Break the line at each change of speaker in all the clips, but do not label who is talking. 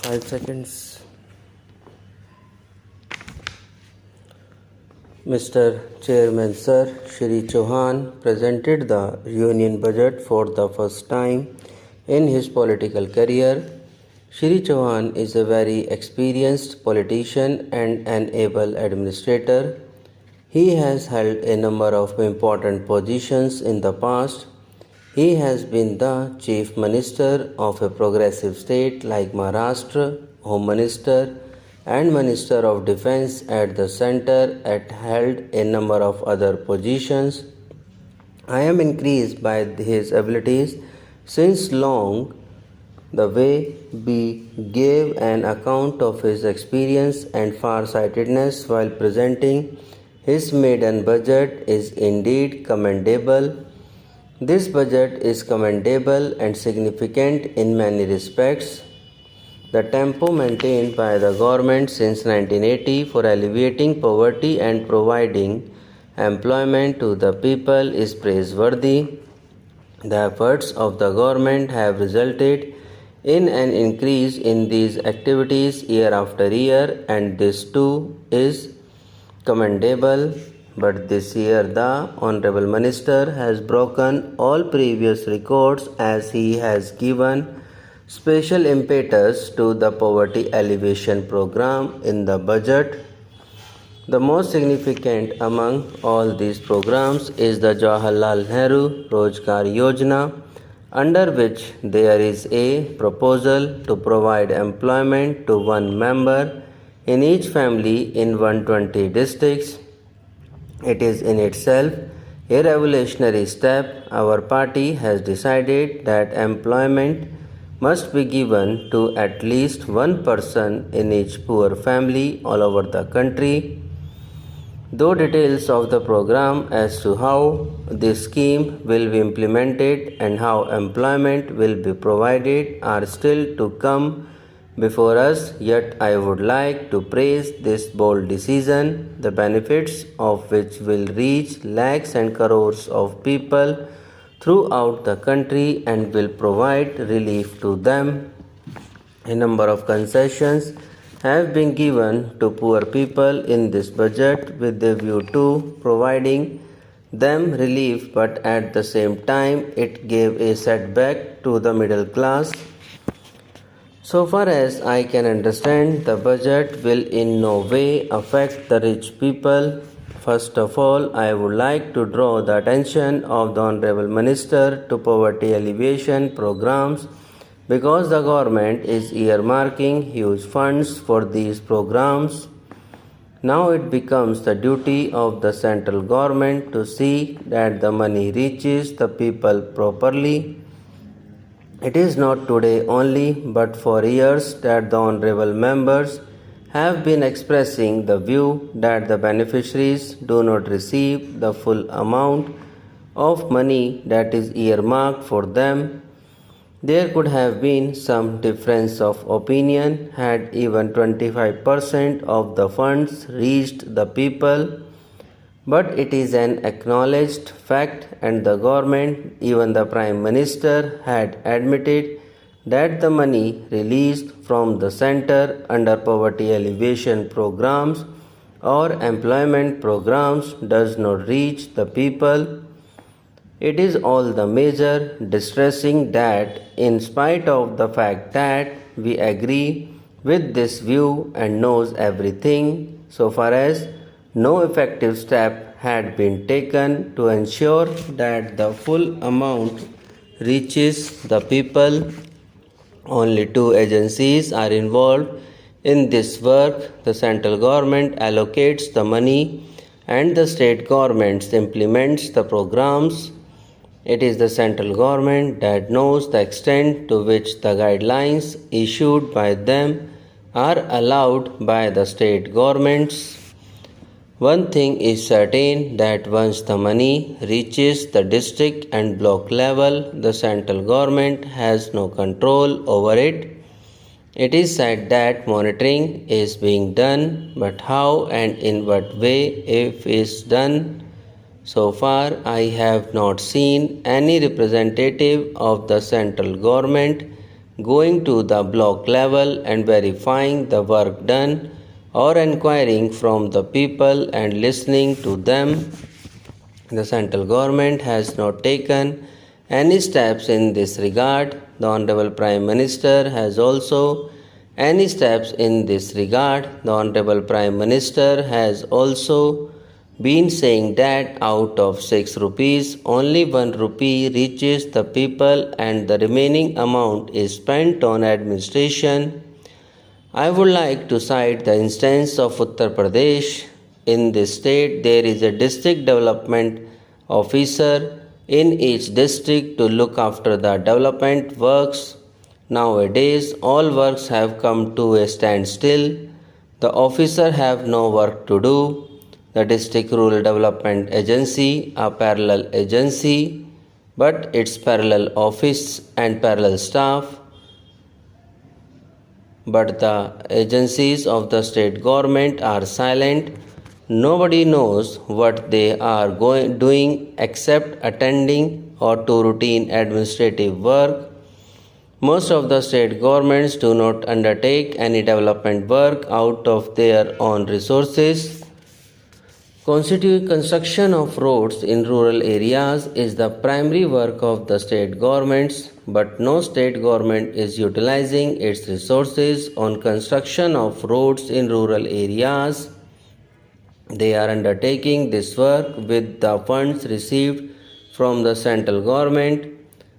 5 seconds. Mr. Chairman Sir Shri Chauhan presented the Union Budget for the first time in his political career. Shri Chauhan is a very experienced politician and an able administrator. He has held a number of important positions in the past. He has been the Chief Minister of a progressive state like Maharashtra, Home Minister, and Minister of Defence at the center, and held a number of other positions. I am increased by his abilities since long. The way he gave an account of his experience and far-sightedness while presenting his maiden budget is indeed commendable. This budget is commendable and significant in many respects. The tempo maintained by the government since 1980 for alleviating poverty and providing employment to the people is praiseworthy. The efforts of the government have resulted in an increase in these activities year after year, and this too is commendable. But this year the Honorable Minister has broken all previous records as he has given special impetus to the poverty alleviation program in the budget. The most significant among all these programs is the Jawaharlal Nehru Rozgar Yojana, under which there is a proposal to provide employment to one member in each family in 120 districts. It is in itself a revolutionary step. Our party has decided that employment must be given to at least one person in each poor family all over the country. Though details of the program as to how this scheme will be implemented and how employment will be provided are still to come before us, yet I would like to praise this bold decision, the benefits of which will reach lakhs and crores of people throughout the country and will provide relief to them. A number of concessions have been given to poor people in this budget with a view to providing them relief, but at the same time it gave a setback to the middle class. So far as I can understand, the budget will in no way affect the rich people. First of all, I would like to draw the attention of the Honorable Minister to poverty alleviation programs because the government is earmarking huge funds for these programs. Now it becomes the duty of the central government to see that the money reaches the people properly. It is not today only, but for years that the honorable members have been expressing the view that the beneficiaries do not receive the full amount of money that is earmarked for them. There could have been some difference of opinion had even 25% of the funds reached the people, but it is an acknowledged fact, and the government, even the Prime Minister, had admitted that the money released from the center under poverty alleviation programs or employment programs does not reach the people. It is all the major distressing that, in spite of the fact that we agree with this view and knows everything, so far as no effective step had been taken to ensure that the full amount reaches the people. Only two agencies are involved in this work. The central government allocates the money and the state government implements the programs. It is the central government that knows the extent to which the guidelines issued by them are allowed by the state governments. One thing is certain, that once the money reaches the district and block level, the central government has no control over it. It is said that monitoring is being done, but how and in what way it is done? So far, I have not seen any representative of the central government going to the block level and verifying the work done, or inquiring from the people and listening to them. The central government has not taken any steps in this regard. The Honorable Prime Minister has also any steps in this regard. The Honorable Prime Minister has also been saying that out of 6 rupees, only 1 rupee reaches the people and the remaining amount is spent on administration. I would like to cite the instance of Uttar Pradesh. In this state, there is a district development officer in each district to look after the development works. Nowadays, all works have come to a standstill. The officer have no work to do. The District Rural Development Agency, a parallel agency, but its parallel office and parallel staff, but the agencies of the state government are silent. Nobody knows what they are doing except attending or to routine administrative work. Most of the state governments do not undertake any development work out of their own resources. Construction of roads in rural areas is the primary work of the state governments, but no state government is utilizing its resources on construction of roads in rural areas. They are undertaking this work with the funds received from the central government.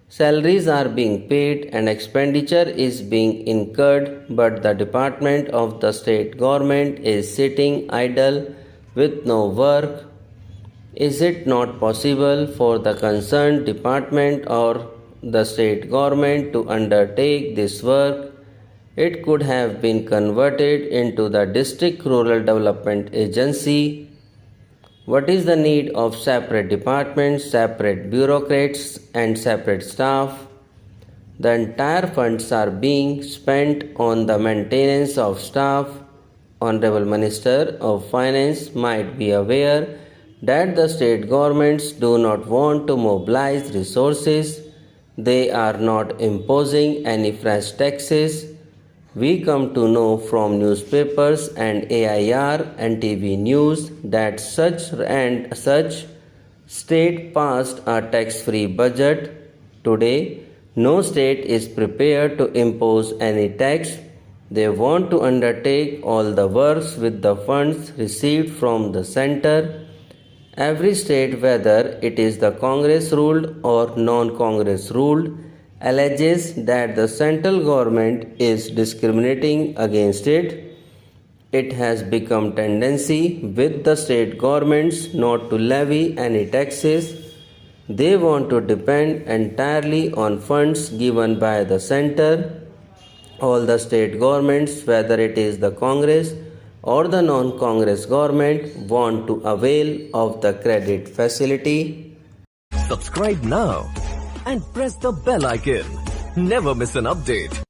Salaries are being paid and expenditure is being incurred, but the department of the state government is sitting idle with no work. Is it not possible for the concerned department or the state government to undertake this work? It could have been converted into the District Rural Development Agency. What is the need of separate departments, separate bureaucrats, and separate staff? The entire funds are being spent on the maintenance of staff. Honorable Minister of Finance might be aware that the state governments do not want to mobilize resources. They are not imposing any fresh taxes. We come to know from newspapers and AIR and TV news that such and such state passed a tax-free budget. Today, no state is prepared to impose any tax. They want to undertake all the works with the funds received from the center. Every state, whether it is the Congress ruled or non-Congress ruled, alleges that the central government is discriminating against it. It has become tendency with the state governments not to levy any taxes. They want to depend entirely on funds given by the center. All the state governments, whether it is the Congress or the non-Congress government, want to avail of the credit facility.
Subscribe now and press the bell icon. Never miss an update.